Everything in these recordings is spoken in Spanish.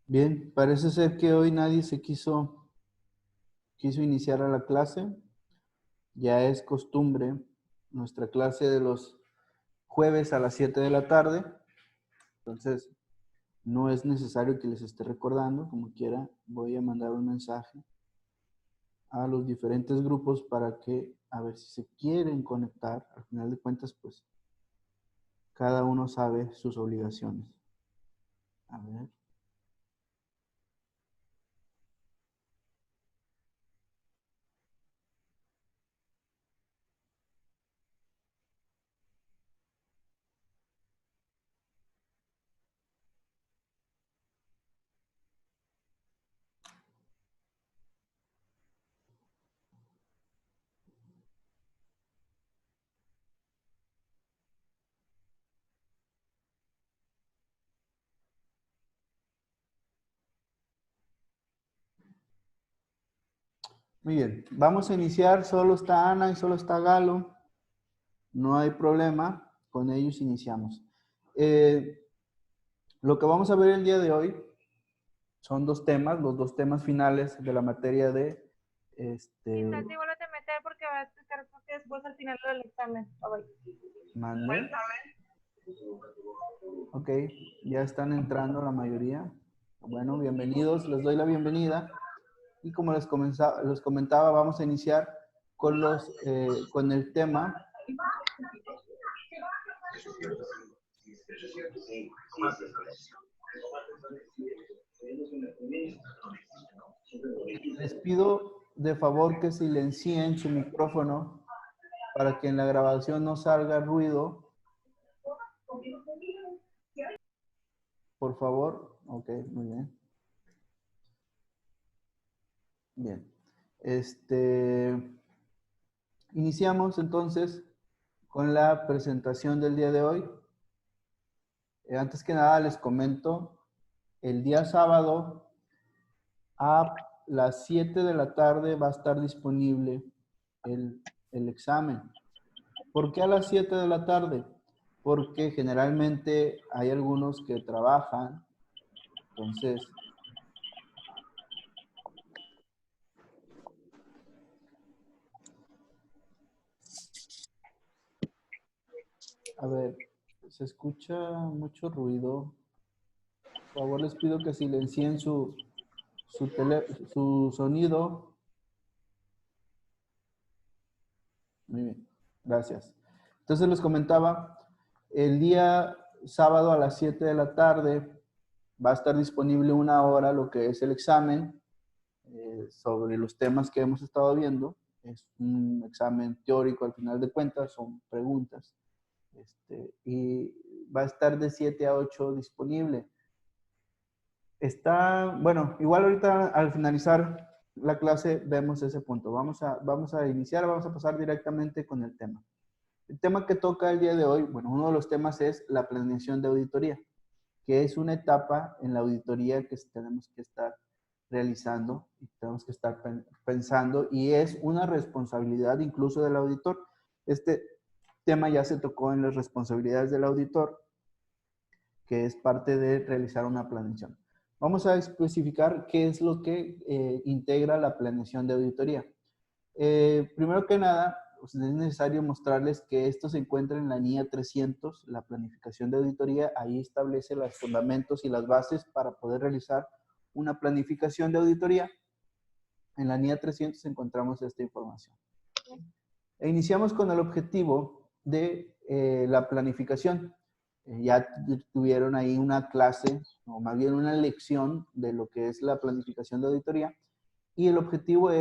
Bien, parece ser que hoy nadie se quiso iniciar a la clase. Ya es costumbre nuestra clase de los jueves a las 7 de la tarde. Entonces, no es necesario que les esté recordando. Como quiera, voy a mandar un mensaje a los diferentes grupos para que, a ver si se quieren conectar. Al final de cuentas, pues, cada uno sabe sus obligaciones. A ver. Muy bien, vamos a iniciar. Solo está Ana y solo está Galo. No hay problema, con ellos iniciamos. Lo que vamos a ver el día de hoy son dos temas, los dos temas finales de la materia de Santi, vuélvete a meter porque va a explicar porque después al final del examen. mande. Ok, ya están entrando la mayoría. Bueno, bienvenidos, les doy la bienvenida. Y como les comentaba, vamos a iniciar con el tema. Les pido de favor que silencien su micrófono para que en la grabación no salga ruido. Por favor. Ok, muy bien. Bien. Iniciamos entonces con la presentación del día de hoy. Antes que nada les comento, el día sábado a las 7 de la tarde va a estar disponible el examen. ¿Por qué a las 7 de la tarde? Porque generalmente hay algunos que trabajan, entonces, a ver, se escucha mucho ruido. Por favor, les pido que silencien su sonido. Muy bien, gracias. Entonces les comentaba, el día sábado a las 7 de la tarde va a estar disponible una hora lo que es el examen sobre los temas que hemos estado viendo. Es un examen teórico al final de cuentas, son preguntas. Y va a estar de 7 a 8 disponible. Bueno, igual ahorita al finalizar la clase vemos ese punto. Vamos a iniciar, vamos a pasar directamente con el tema. El tema que toca el día de hoy, bueno, uno de los temas es la planeación de auditoría, que es una etapa en la auditoría que tenemos que estar realizando y tenemos que estar pensando, y es una responsabilidad incluso del auditor. Este tema ya se tocó en las responsabilidades del auditor, que es parte de realizar una planeación. Vamos a especificar qué es lo que integra la planeación de auditoría. Primero que nada, pues, es necesario mostrarles que esto se encuentra en la NIA 300, la planificación de auditoría. Ahí establece los fundamentos y las bases para poder realizar una planificación de auditoría. En la NIA 300 encontramos esta información. E iniciamos con el objetivo de la planificación. Ya tuvieron ahí una clase, o más bien una lección de lo que es la planificación de auditoría. Y el objetivo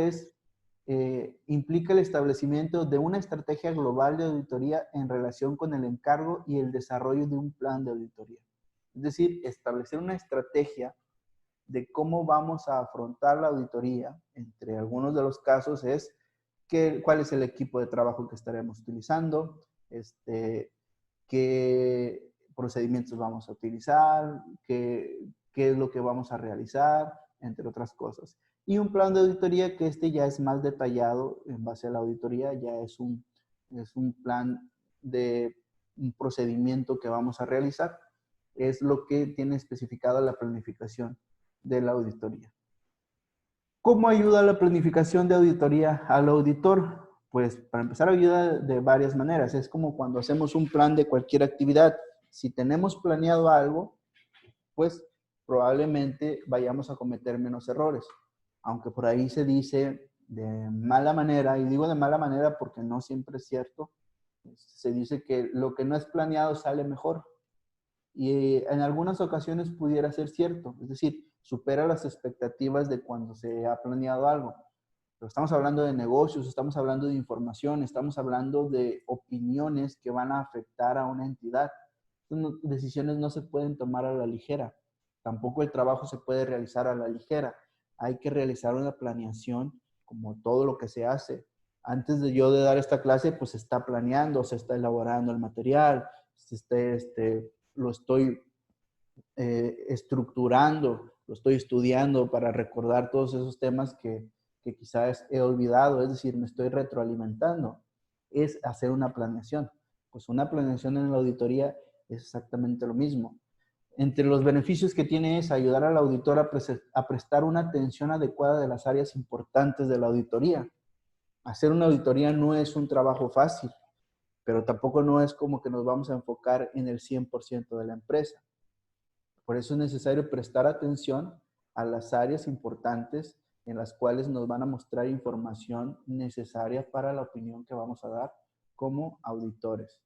implica el establecimiento de una estrategia global de auditoría en relación con el encargo y el desarrollo de un plan de auditoría. Es decir, establecer una estrategia de cómo vamos a afrontar la auditoría. Entre algunos de los casos es cuál es el equipo de trabajo que estaremos utilizando, qué procedimientos vamos a utilizar, qué es lo que vamos a realizar, entre otras cosas. Y un plan de auditoría que ya es más detallado en base a la auditoría, ya es un plan de un procedimiento que vamos a realizar. Es lo que tiene especificada la planificación de la auditoría. ¿Cómo ayuda la planificación de auditoría al auditor? Pues para empezar ayuda de varias maneras. Es como cuando hacemos un plan de cualquier actividad. Si tenemos planeado algo, pues probablemente vayamos a cometer menos errores. Aunque por ahí se dice de mala manera, y digo de mala manera porque no siempre es cierto, se dice que lo que no es planeado sale mejor. Y en algunas ocasiones pudiera ser cierto, es decir, supera las expectativas de cuando se ha planeado algo. Pero estamos hablando de negocios, estamos hablando de información, estamos hablando de opiniones que van a afectar a una entidad. Entonces, decisiones no se pueden tomar a la ligera. Tampoco el trabajo se puede realizar a la ligera. Hay que realizar una planeación como todo lo que se hace. Antes de yo de dar esta clase, pues se está planeando, se está elaborando el material, lo estoy estructurando, lo estoy estudiando para recordar todos esos temas que quizás he olvidado, es decir, me estoy retroalimentando. Es hacer una planeación. Pues una planeación en la auditoría es exactamente lo mismo. Entre los beneficios que tiene es ayudar al auditor a prestar una atención adecuada de las áreas importantes de la auditoría. Hacer una auditoría no es un trabajo fácil, pero tampoco no es como que nos vamos a enfocar en el 100% de la empresa. Por eso es necesario prestar atención a las áreas importantes en las cuales nos van a mostrar información necesaria para la opinión que vamos a dar como auditores.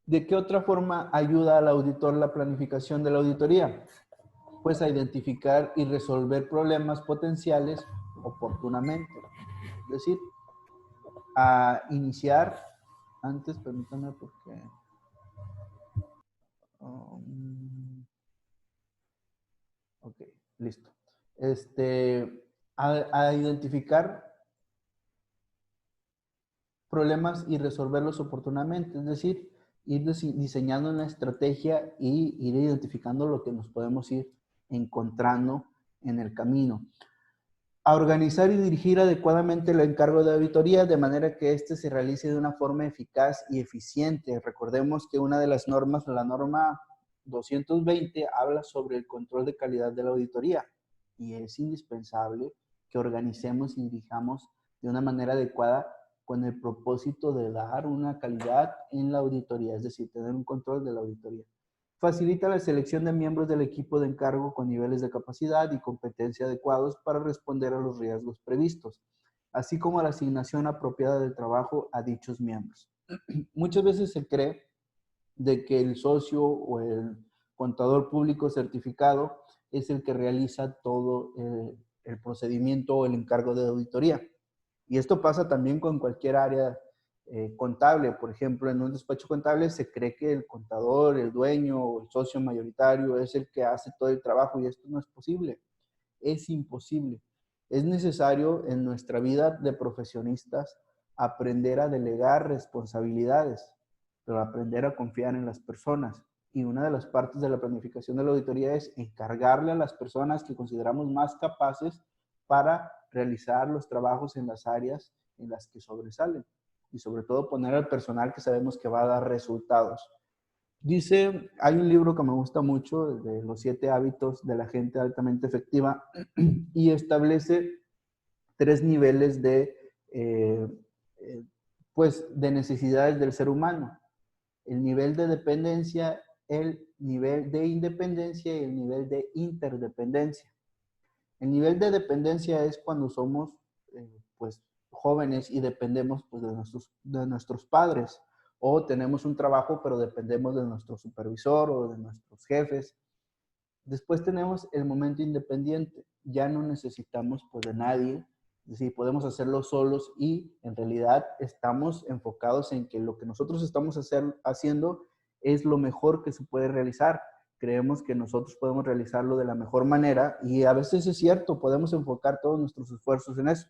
¿De qué otra forma ayuda al auditor la planificación de la auditoría? Pues a identificar y resolver problemas potenciales oportunamente. Es decir, a iniciar, antes, permítame porque... ok, listo. A identificar problemas y resolverlos oportunamente, es decir, ir diseñando una estrategia y ir identificando lo que nos podemos ir encontrando en el camino. A organizar y dirigir adecuadamente el encargo de auditoría de manera que éste se realice de una forma eficaz y eficiente. Recordemos que una de las normas, la norma 220, habla sobre el control de calidad de la auditoría y es indispensable que organicemos y dirijamos de una manera adecuada con el propósito de dar una calidad en la auditoría, es decir, tener un control de la auditoría. Facilita la selección de miembros del equipo de encargo con niveles de capacidad y competencia adecuados para responder a los riesgos previstos, así como la asignación apropiada del trabajo a dichos miembros. Muchas veces se cree de que el socio o el contador público certificado es el que realiza todo el procedimiento o el encargo de auditoría. Y esto pasa también con cualquier área contable. Por ejemplo, en un despacho contable se cree que el contador, el dueño o el socio mayoritario es el que hace todo el trabajo y esto no es posible. Es imposible. Es necesario en nuestra vida de profesionistas aprender a delegar responsabilidades, pero aprender a confiar en las personas. Y una de las partes de la planificación de la auditoría es encargarle a las personas que consideramos más capaces para realizar los trabajos en las áreas en las que sobresalen. Y sobre todo poner al personal que sabemos que va a dar resultados. Dice, hay un libro que me gusta mucho, de los 7 hábitos de la gente altamente efectiva, y establece 3 niveles pues, de necesidades del ser humano. El nivel de dependencia, el nivel de independencia y el nivel de interdependencia. El nivel de dependencia es cuando somos pues, jóvenes y dependemos pues, de nuestros padres, o tenemos un trabajo pero dependemos de nuestro supervisor o de nuestros jefes. Después tenemos el momento independiente, ya no necesitamos pues, de nadie, es decir, podemos hacerlo solos y en realidad estamos enfocados en que lo que nosotros estamos haciendo es lo mejor que se puede realizar. Creemos que nosotros podemos realizarlo de la mejor manera y a veces es cierto, podemos enfocar todos nuestros esfuerzos en eso,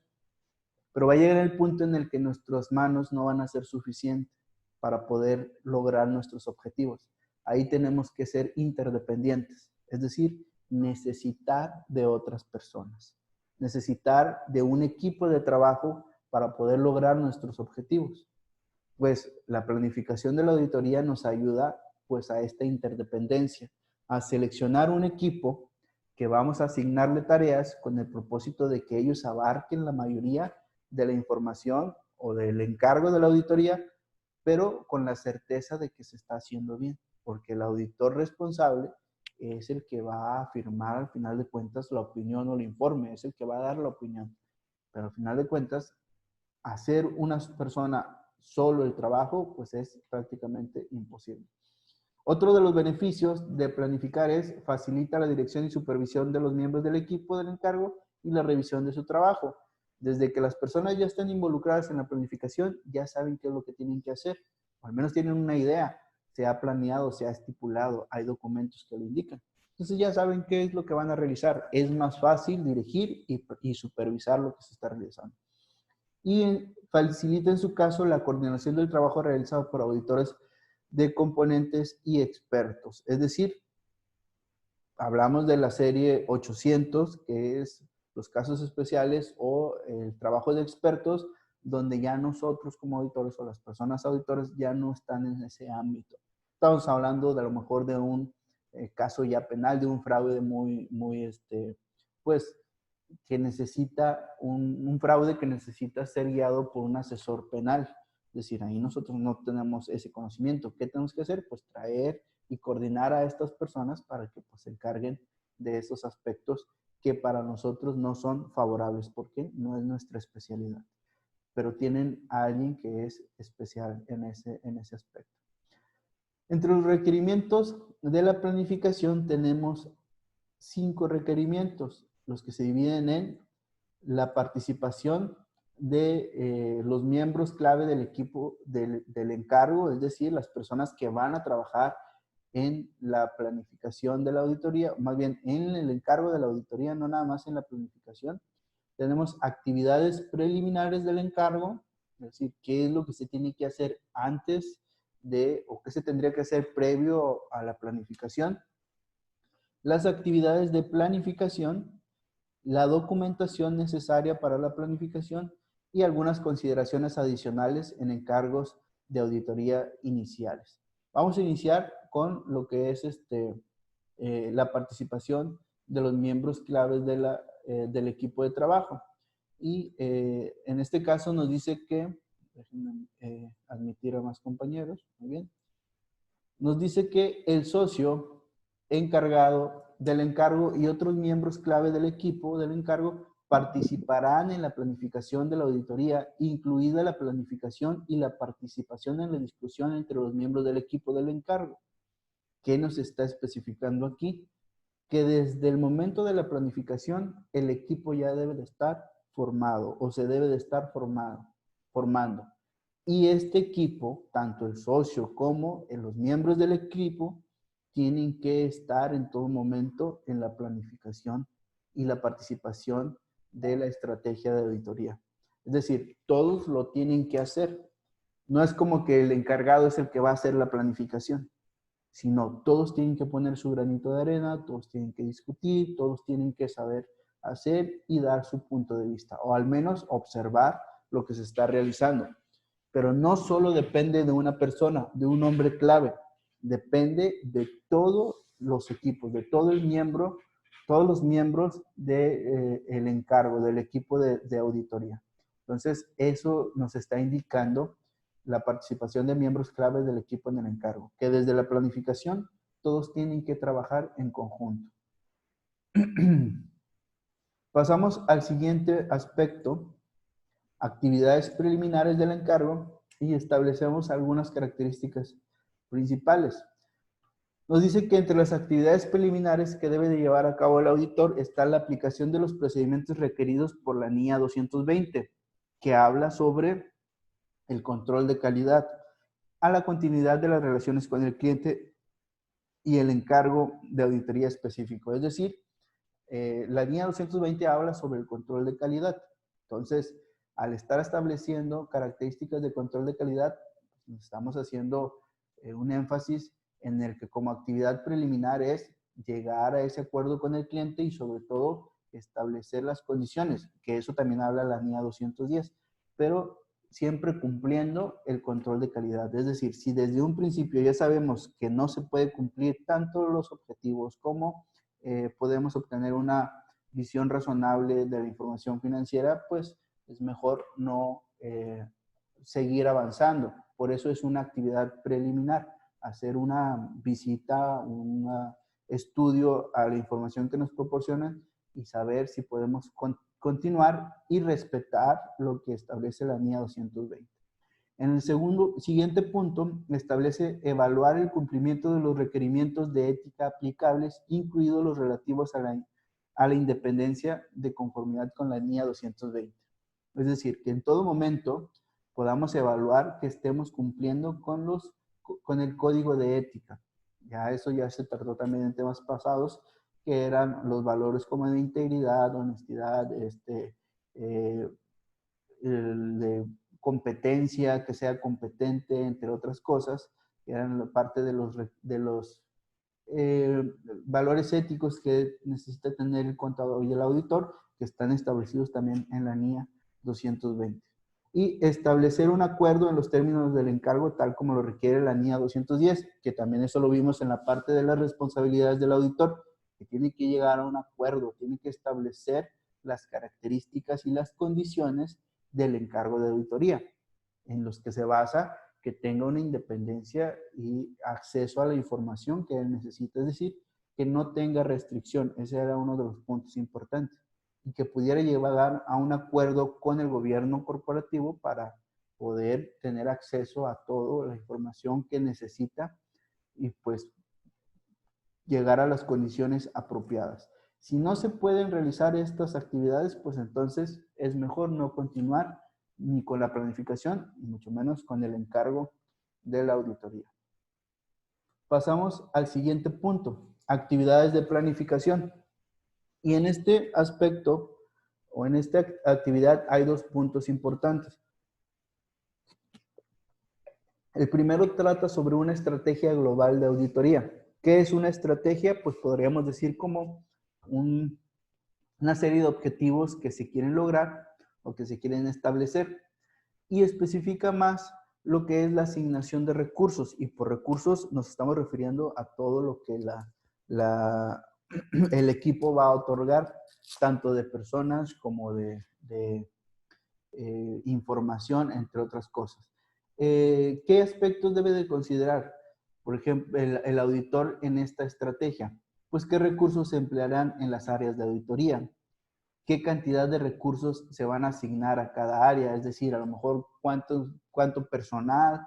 pero va a llegar el punto en el que nuestras manos no van a ser suficientes para poder lograr nuestros objetivos. Ahí tenemos que ser interdependientes, es decir, necesitar de otras personas, necesitar de un equipo de trabajo para poder lograr nuestros objetivos. Pues la planificación de la auditoría nos ayuda pues a esta interdependencia, a seleccionar un equipo que vamos a asignarle tareas con el propósito de que ellos abarquen la mayoría de la información o del encargo de la auditoría, pero con la certeza de que se está haciendo bien, porque el auditor responsable es el que va a firmar al final de cuentas la opinión o el informe, es el que va a dar la opinión. Pero al final de cuentas, hacer una persona solo el trabajo, pues es prácticamente imposible. Otro de los beneficios de planificar es facilita la dirección y supervisión de los miembros del equipo del encargo y la revisión de su trabajo. Desde que las personas ya están involucradas en la planificación, ya saben qué es lo que tienen que hacer, o al menos tienen una idea, se ha planeado, se ha estipulado, hay documentos que lo indican. Entonces ya saben qué es lo que van a realizar. Es más fácil dirigir y supervisar lo que se está realizando. Y facilita en su caso la coordinación del trabajo realizado por auditores de componentes y expertos. Es decir, hablamos de la serie 800, que es los casos especiales o el trabajo de expertos, donde ya nosotros como auditores o las personas auditores ya no están en ese ámbito. Estamos hablando de a lo mejor de un caso ya penal, de un fraude pues, que necesita un fraude que necesita ser guiado por un asesor penal. Es decir, ahí nosotros no tenemos ese conocimiento. ¿Qué tenemos que hacer? Pues traer y coordinar a estas personas para que pues, se encarguen de esos aspectos que para nosotros no son favorables porque no es nuestra especialidad. Pero tienen a alguien que es especial en ese aspecto. Entre los requerimientos de la planificación tenemos 5 requerimientos, los que se dividen en la participación de los miembros clave del equipo del encargo, es decir, las personas que van a trabajar en la planificación de la auditoría, más bien en el encargo de la auditoría, no nada más en la planificación. Tenemos actividades preliminares del encargo, es decir, qué es lo que se tiene que hacer antes de, o qué se tendría que hacer previo a la planificación. Las actividades de planificación, la documentación necesaria para la planificación y algunas consideraciones adicionales en encargos de auditoría iniciales. Vamos a iniciar con lo que es la participación de los miembros claves del equipo de trabajo. Y en este caso nos dice que, déjenme admitir a más compañeros, muy bien, nos dice que el socio encargado del encargo y otros miembros clave del equipo del encargo participarán en la planificación de la auditoría, incluida la planificación y la participación en la discusión entre los miembros del equipo del encargo. ¿Qué nos está especificando aquí? Que desde el momento de la planificación, el equipo ya debe de estar formado o se debe de estar formando. Y este equipo, tanto el socio como los miembros del equipo, tienen que estar en todo momento en la planificación y la participación de la estrategia de auditoría. Es decir, todos lo tienen que hacer. No es como que el encargado es el que va a hacer la planificación, sino todos tienen que poner su granito de arena, todos tienen que discutir, todos tienen que saber hacer y dar su punto de vista, o al menos observar lo que se está realizando. Pero no solo depende de una persona, de un hombre clave, depende de todos los equipos, de todo el miembro, todos los miembros del encargo, del equipo de auditoría. Entonces, eso nos está indicando la participación de miembros claves del equipo en el encargo, que desde la planificación todos tienen que trabajar en conjunto. Pasamos al siguiente aspecto, actividades preliminares del encargo, y establecemos algunas características principales. Nos dice que entre las actividades preliminares que debe de llevar a cabo el auditor está la aplicación de los procedimientos requeridos por la NIA 220, que habla sobre el control de calidad, a la continuidad de las relaciones con el cliente y el encargo de auditoría específico. Es decir, la NIA 220 habla sobre el control de calidad. Entonces, al estar estableciendo características de control de calidad, estamos haciendo un énfasis en el que como actividad preliminar es llegar a ese acuerdo con el cliente y sobre todo establecer las condiciones, que eso también habla la NIA 210. Pero siempre cumpliendo el control de calidad. Es decir, si desde un principio ya sabemos que no se puede cumplir tanto los objetivos como podemos obtener una visión razonable de la información financiera, pues es mejor no seguir avanzando. Por eso es una actividad preliminar, hacer una visita, un estudio a la información que nos proporcionan y saber si podemos continuar y respetar lo que establece la NIA 220. En el siguiente punto, establece evaluar el cumplimiento de los requerimientos de ética aplicables, incluidos los relativos a la independencia de conformidad con la NIA 220. Es decir, que en todo momento podamos evaluar que estemos cumpliendo con el código de ética. Ya eso ya se trató también en temas pasados, que eran los valores como de integridad, honestidad, de competencia, que sea competente, entre otras cosas, que eran parte de los valores éticos que necesita tener el contador y el auditor, que están establecidos también en la NIA 220. Y establecer un acuerdo en los términos del encargo, tal como lo requiere la NIA 210, que también eso lo vimos en la parte de las responsabilidades del auditor, que tiene que llegar a un acuerdo, tiene que establecer las características y las condiciones del encargo de auditoría, en los que se basa que tenga una independencia y acceso a la información que él necesita, es decir, que no tenga restricción. Ese era uno de los puntos importantes. Y que pudiera llevar a un acuerdo con el gobierno corporativo para poder tener acceso a toda la información que necesita y pues llegar a las condiciones apropiadas. Si no se pueden realizar estas actividades, pues entonces es mejor no continuar ni con la planificación, y mucho menos con el encargo de la auditoría. Pasamos al siguiente punto, actividades de planificación. Y en este aspecto, o en esta actividad, hay dos puntos importantes. El primero trata sobre una estrategia global de auditoría. ¿Qué es una estrategia? Pues podríamos decir como una serie de objetivos que se quieren lograr o que se quieren establecer, y especifica más lo que es la asignación de recursos, y por recursos nos estamos refiriendo a todo lo que el equipo va a otorgar, tanto de personas como de información, entre otras cosas. ¿Qué aspectos debe de considerar, por ejemplo, el auditor en esta estrategia? Pues qué recursos se emplearán en las áreas de auditoría, qué cantidad de recursos se van a asignar a cada área, es decir, a lo mejor cuánto personal,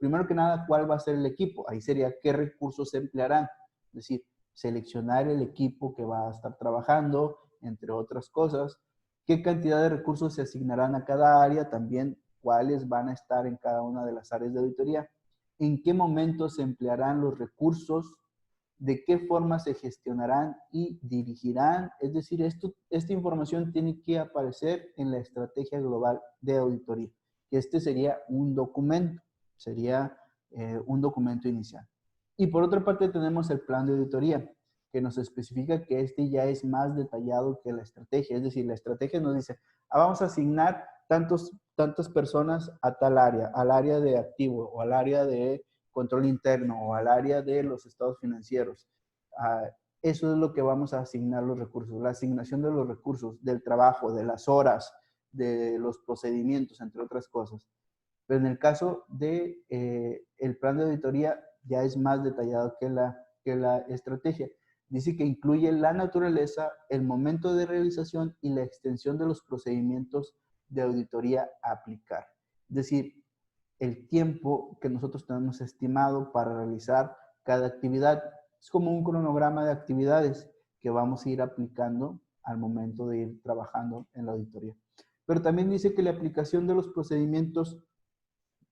primero que nada, cuál va a ser el equipo, ahí sería qué recursos se emplearán, es decir, seleccionar el equipo que va a estar trabajando, entre otras cosas, qué cantidad de recursos se asignarán a cada área, también cuáles van a estar en cada una de las áreas de auditoría, en qué momento se emplearán los recursos, de qué forma se gestionarán y dirigirán. Es decir, esta información tiene que aparecer en la estrategia global de auditoría. Y este sería un documento inicial. Y por otra parte tenemos el plan de auditoría, que nos especifica que este ya es más detallado que la estrategia. Es decir, la estrategia nos dice, vamos a asignar tantas personas a tal área, al área de activo o al área de control interno o al área de los estados financieros. Eso es lo que vamos a asignar los recursos, la asignación de los recursos, del trabajo, de las horas, de los procedimientos, entre otras cosas. Pero en el caso de el plan de auditoría ya es más detallado que la estrategia. Dice que incluye la naturaleza, el momento de realización y la extensión de los procedimientos de auditoría a aplicar. Es decir, el tiempo que nosotros tenemos estimado para realizar cada actividad. Es como un cronograma de actividades que vamos a ir aplicando al momento de ir trabajando en la auditoría. Pero también dice que la aplicación de los procedimientos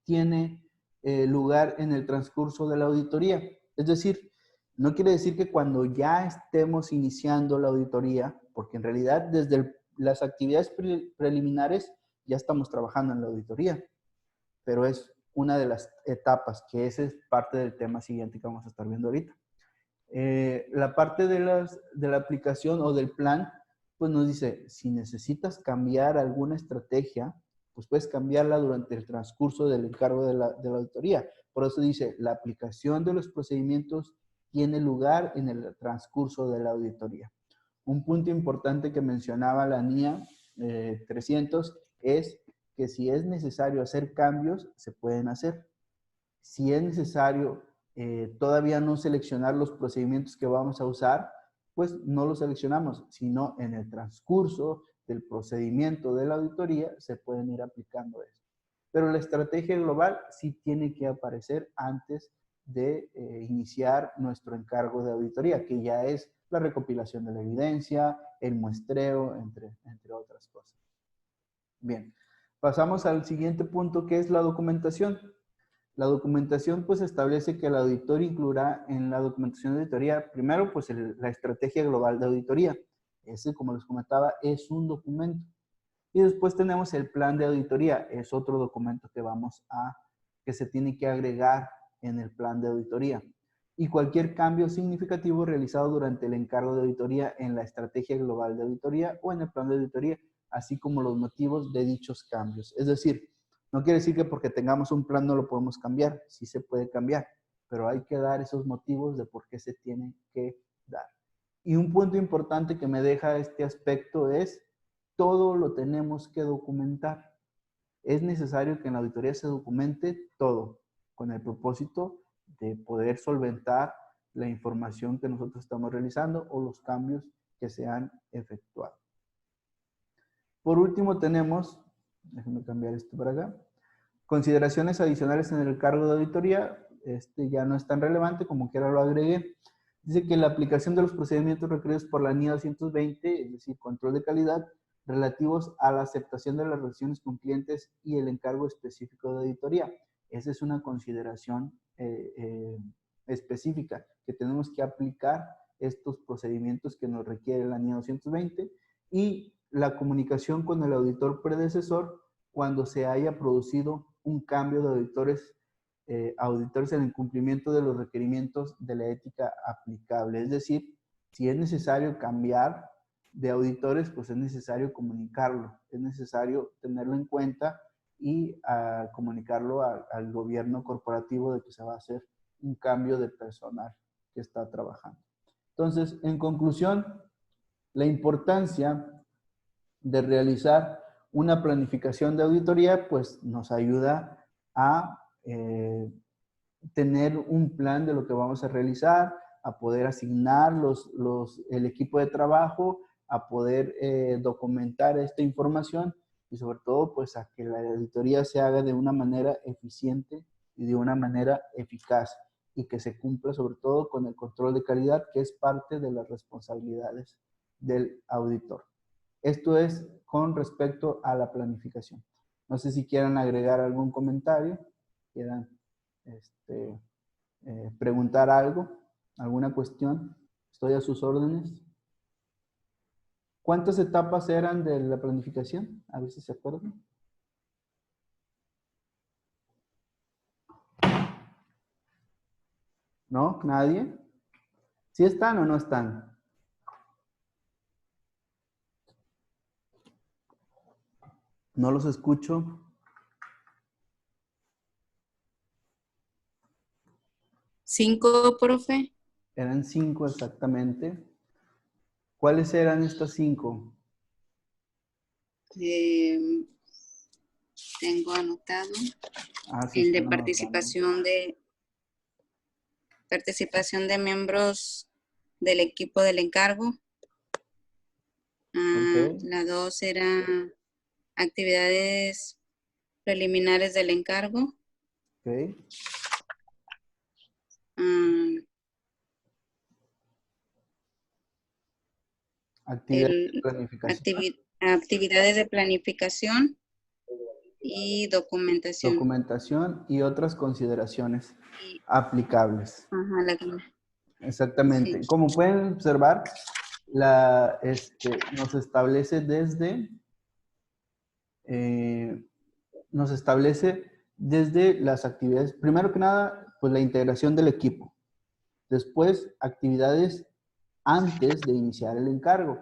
tiene lugar en el transcurso de la auditoría. Es decir, no quiere decir que cuando ya estemos iniciando la auditoría, porque en realidad desde las actividades preliminares ya estamos trabajando en la auditoría, pero es una de las etapas, que ese es parte del tema siguiente que vamos a estar viendo ahorita. La parte de la aplicación o del plan, pues nos dice, si necesitas cambiar alguna estrategia, pues puedes cambiarla durante el transcurso del encargo de la auditoría. Por eso dice, la aplicación de los procedimientos tiene lugar en el transcurso de la auditoría. Un punto importante que mencionaba la NIA 300 es que si es necesario hacer cambios, se pueden hacer. Si es necesario todavía no seleccionar los procedimientos que vamos a usar, pues no los seleccionamos, sino en el transcurso del procedimiento de la auditoría se pueden ir aplicando eso. Pero la estrategia global sí tiene que aparecer antes de iniciar nuestro encargo de auditoría, que ya es la recopilación de la evidencia, el muestreo, entre otras cosas. Bien, pasamos al siguiente punto, que es la documentación. La documentación pues establece que el auditor incluirá en la documentación de auditoría, primero pues la estrategia global de auditoría. Ese, como les comentaba, es un documento. Y después tenemos el plan de auditoría, es otro documento que se tiene que agregar en el plan de auditoría. Y cualquier cambio significativo realizado durante el encargo de auditoría en la estrategia global de auditoría o en el plan de auditoría, así como los motivos de dichos cambios. Es decir, no quiere decir que porque tengamos un plan no lo podemos cambiar, sí se puede cambiar, pero hay que dar esos motivos de por qué se tienen que dar. Y un punto importante que me deja este aspecto es, todo lo tenemos que documentar. Es necesario que en la auditoría se documente todo, con el propósito de poder solventar la información que nosotros estamos realizando o los cambios que se han efectuado. Por último tenemos, déjenme cambiar esto para acá, consideraciones adicionales en el cargo de auditoría. Este ya no es tan relevante, como quiera lo agregué. Dice que la aplicación de los procedimientos requeridos por la NIA 220, es decir, control de calidad, relativos a la aceptación de las relaciones con clientes y el encargo específico de auditoría. Esa es una consideración específica, que tenemos que aplicar estos procedimientos que nos requiere la NIA 220 y la comunicación con el auditor predecesor cuando se haya producido un cambio de auditores en el cumplimiento de los requerimientos de la ética aplicable. Es decir, si es necesario cambiar de auditores, pues es necesario comunicarlo, es necesario tenerlo en cuenta y comunicarlo al gobierno corporativo de que se va a hacer un cambio de personal que está trabajando. Entonces, en conclusión, la importancia de realizar una planificación de auditoría, pues nos ayuda a tener un plan de lo que vamos a realizar, a poder asignar el equipo de trabajo, a poder documentar esta información y sobre todo pues a que la auditoría se haga de una manera eficiente y de una manera eficaz y que se cumpla sobre todo con el control de calidad, que es parte de las responsabilidades del auditor. Esto es con respecto a la planificación. No sé si quieran agregar algún comentario, quieran preguntar algo, alguna cuestión. Estoy a sus órdenes. ¿Cuántas etapas eran de la planificación? A ver si se acuerdan. ¿No? ¿Nadie? ¿Sí están o no están? No los escucho. 5, profe. Eran 5 exactamente. ¿Cuáles eran estas 5? Tengo anotado Sí, el de están participación de miembros del equipo del encargo. Okay. La 2 era actividades preliminares del encargo. Okay. Actividades de planificación y documentación. Documentación y otras consideraciones aplicables. Ajá, exactamente. Sí. Como pueden observar, nos establece desde las actividades, primero que nada, pues la integración del equipo. Después, actividades antes de iniciar el encargo.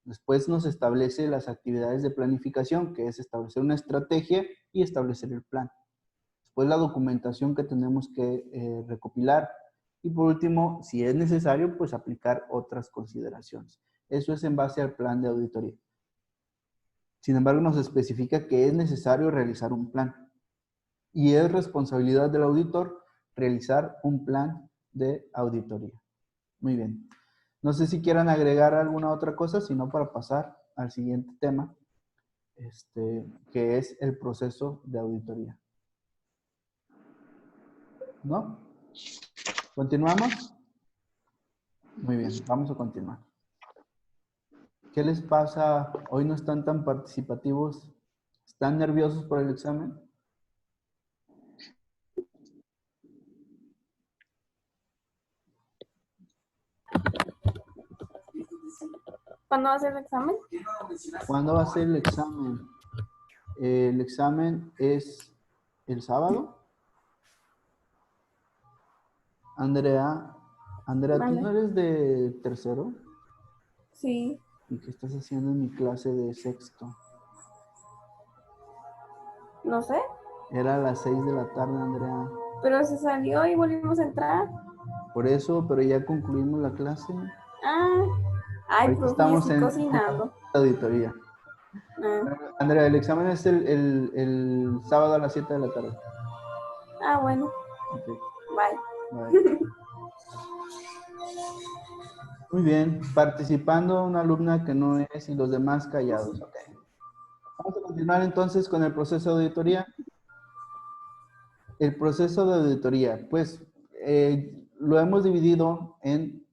Después nos establece las actividades de planificación, que es establecer una estrategia y establecer el plan. Después la documentación que tenemos que recopilar. Y por último, si es necesario, pues aplicar otras consideraciones. Eso es en base al plan de auditoría. Sin embargo, nos especifica que es necesario realizar un plan. Y es responsabilidad del auditor realizar un plan de auditoría. Muy bien. No sé si quieran agregar alguna otra cosa, sino para pasar al siguiente tema, que es el proceso de auditoría. ¿No? ¿Continuamos? Muy bien, vamos a continuar. ¿Qué les pasa? Hoy no están tan participativos. ¿Están nerviosos por el examen? ¿Cuándo va a ser el examen? ¿Cuándo va a ser el examen? El examen es el sábado. Andrea, ¿tú Vale. no eres de tercero? Sí. ¿Y qué estás haciendo en mi clase de sexto? No sé. Era a las 6 de la tarde, Andrea. Pero se salió y volvimos a entrar. Por eso, pero ya concluimos la clase. Ah. Ay, Ahorita profe, estamos estoy en cocinando. auditoría. Ah. Andrea, el examen es el sábado a las 7 de la tarde. Ah, bueno. Ok, Bye. bye. Muy bien, participando una alumna que no es y los demás callados. Ok. Vamos a continuar entonces con el proceso de auditoría. El proceso de auditoría, pues lo hemos dividido en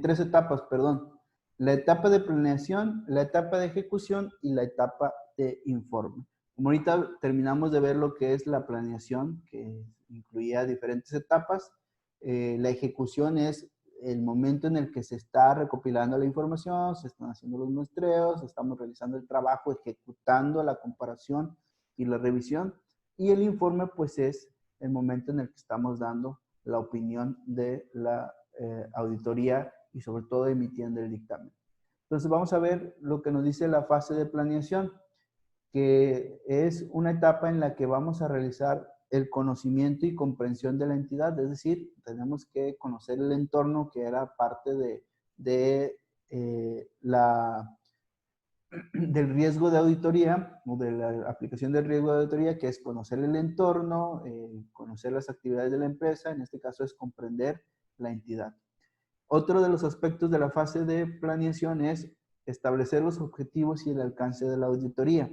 tres etapas, perdón. La etapa de planeación, la etapa de ejecución y la etapa de informe. Como ahorita terminamos de ver lo que es la planeación, que incluía diferentes etapas, la ejecución es el momento en el que se está recopilando la información, se están haciendo los muestreos, estamos realizando el trabajo, ejecutando la comparación y la revisión. Y el informe, pues, es el momento en el que estamos dando la opinión de la auditoría y sobre todo emitiendo el dictamen. Entonces, vamos a ver lo que nos dice la fase de planeación, que es una etapa en la que vamos a realizar el conocimiento y comprensión de la entidad, es decir, tenemos que conocer el entorno que era parte del riesgo de auditoría o de la aplicación del riesgo de auditoría, que es conocer el entorno, conocer las actividades de la empresa, en este caso es comprender la entidad. Otro de los aspectos de la fase de planeación es establecer los objetivos y el alcance de la auditoría.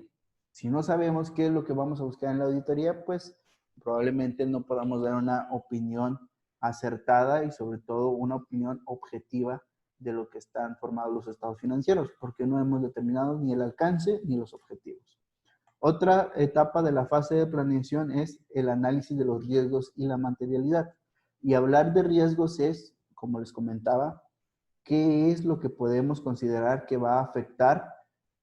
Si no sabemos qué es lo que vamos a buscar en la auditoría, pues probablemente no podamos dar una opinión acertada y sobre todo una opinión objetiva de lo que están formados los estados financieros, porque no hemos determinado ni el alcance ni los objetivos. Otra etapa de la fase de planeación es el análisis de los riesgos y la materialidad. Y hablar de riesgos es, como les comentaba, qué es lo que podemos considerar que va a afectar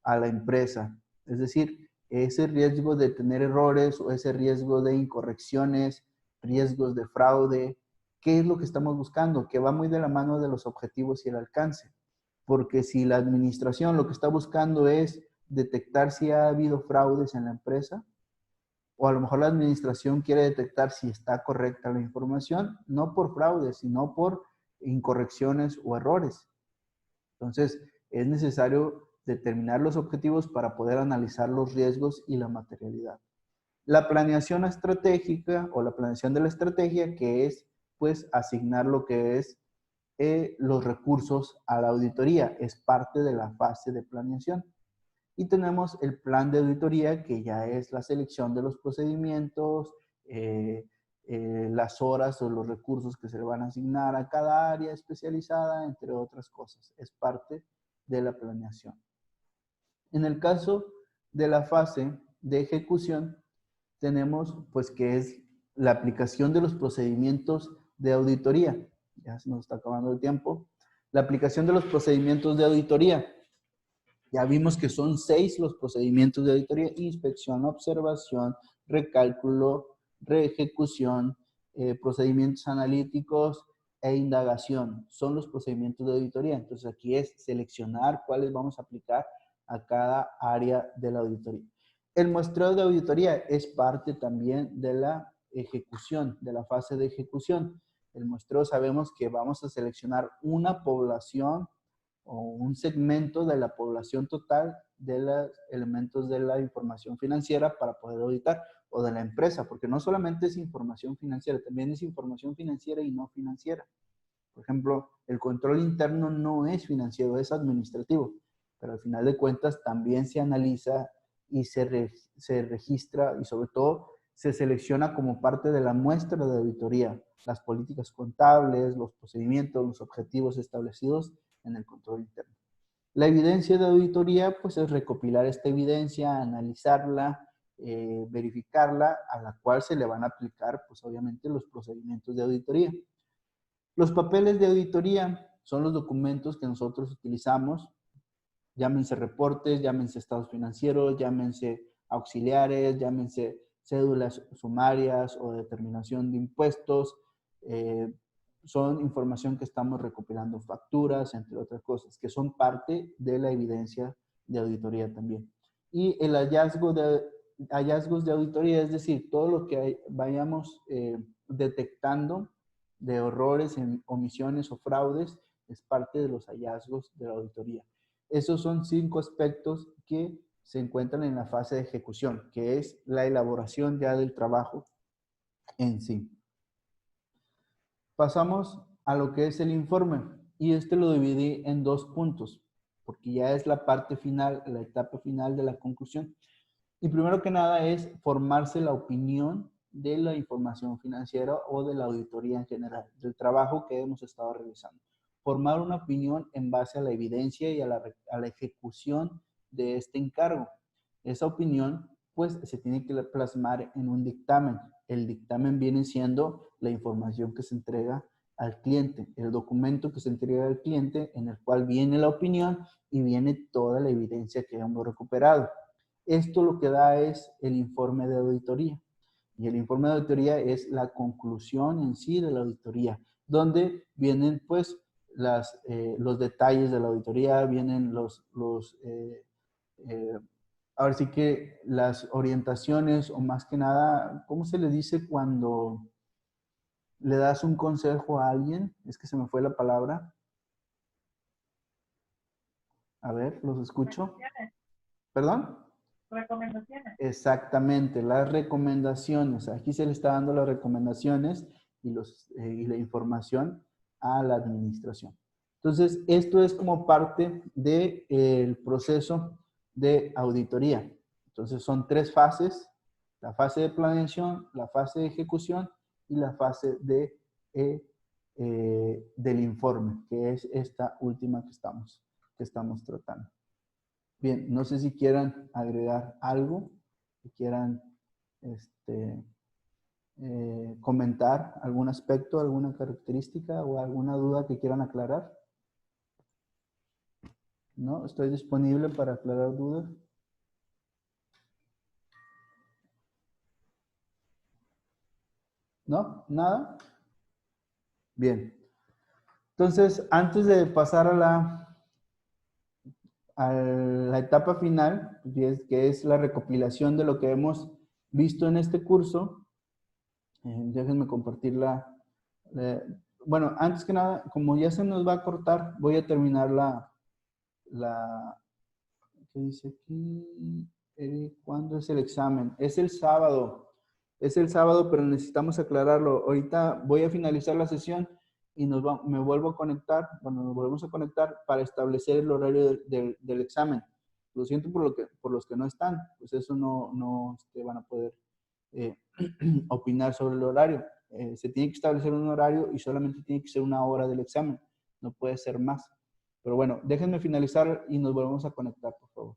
a la empresa. Es decir, ese riesgo de tener errores o ese riesgo de incorrecciones, riesgos de fraude, ¿qué es lo que estamos buscando? Que va muy de la mano de los objetivos y el alcance. Porque si la administración lo que está buscando es detectar si ha habido fraudes en la empresa, o a lo mejor la administración quiere detectar si está correcta la información, no por fraude, sino por incorrecciones o errores. Entonces, es necesario determinar los objetivos para poder analizar los riesgos y la materialidad. La planeación estratégica o la planeación de la estrategia, que es pues asignar lo que es los recursos a la auditoría, es parte de la fase de planeación. Y tenemos el plan de auditoría, que ya es la selección de los procedimientos, las horas o los recursos que se le van a asignar a cada área especializada, entre otras cosas. Es parte de la planeación. En el caso de la fase de ejecución, tenemos pues que es la aplicación de los procedimientos de auditoría. Ya se nos está acabando el tiempo. La aplicación de los procedimientos de auditoría. Ya vimos que son 6 los procedimientos de auditoría: inspección, observación, recálculo, reejecución, procedimientos analíticos e indagación son los procedimientos de auditoría. Entonces aquí es seleccionar cuáles vamos a aplicar a cada área de la auditoría. El muestreo de auditoría es parte también de la ejecución, de la fase de ejecución. El muestreo sabemos que vamos a seleccionar una población o un segmento de la población total de los elementos de la información financiera para poder auditar, o de la empresa, porque no solamente es información financiera, también es información financiera y no financiera. Por ejemplo, el control interno no es financiero, es administrativo, pero al final de cuentas también se analiza y se registra y sobre todo se selecciona como parte de la muestra de auditoría las políticas contables, los procedimientos, los objetivos establecidos en el control interno. La evidencia de auditoría pues es recopilar esta evidencia, analizarla, verificarla, a la cual se le van a aplicar pues obviamente los procedimientos de auditoría. Los papeles de auditoría son los documentos que nosotros utilizamos, llámense reportes, llámense estados financieros, llámense auxiliares, llámense cédulas sumarias o determinación de impuestos. Son información que estamos recopilando, facturas, entre otras cosas, que son parte de la evidencia de auditoría también. Y el hallazgos de auditoría, es decir, todo lo que vayamos detectando de errores, omisiones o fraudes, es parte de los hallazgos de la auditoría. Esos son 5 aspectos que se encuentran en la fase de ejecución, que es la elaboración ya del trabajo en sí. Pasamos a lo que es el informe, y este lo dividí en 2 puntos, porque ya es la parte final, la etapa final de la conclusión. Y primero que nada es formarse la opinión de la información financiera o de la auditoría en general, del trabajo que hemos estado realizando. Formar una opinión en base a la evidencia y a la ejecución de este encargo. Esa opinión, pues, se tiene que plasmar en un dictamen. El dictamen viene siendo la información que se entrega al cliente, el documento que se entrega al cliente en el cual viene la opinión y viene toda la evidencia que hemos recuperado. Esto lo que da es el informe de auditoría. Y el informe de auditoría es la conclusión en sí de la auditoría, donde vienen pues los detalles de la auditoría, vienen ahora sí que las orientaciones, o más que nada, ¿cómo se le dice cuando le das un consejo a alguien? Es que se me fue la palabra. A ver, los escucho. ¿Perdón? Recomendaciones. Exactamente, las recomendaciones. Aquí se le está dando las recomendaciones y la información a la administración. Entonces, esto es como parte del proceso de auditoría. Entonces, son 3 fases: la fase de planeación, la fase de ejecución y la fase del informe, que es esta última que estamos tratando. Bien, no sé si quieran agregar algo, si quieran comentar algún aspecto, alguna característica o alguna duda que quieran aclarar. ¿No? Estoy disponible para aclarar dudas. ¿No? ¿Nada? Bien. Entonces, antes de pasar a la etapa final, que es la recopilación de lo que hemos visto en este curso, déjenme compartirla. Bueno, antes que nada, como ya se nos va a cortar, voy a terminar ¿qué dice aquí? ¿Cuándo es el examen? Es el sábado. Es el sábado, pero necesitamos aclararlo. Ahorita voy a finalizar la sesión y me vuelvo a conectar, bueno, nos volvemos a conectar para establecer el horario del examen. Lo siento por los que no están, pues eso no van a poder opinar sobre el horario. Se tiene que establecer un horario y solamente tiene que ser 1 hora del examen. No puede ser más. Pero bueno, déjenme finalizar y nos volvemos a conectar, por favor.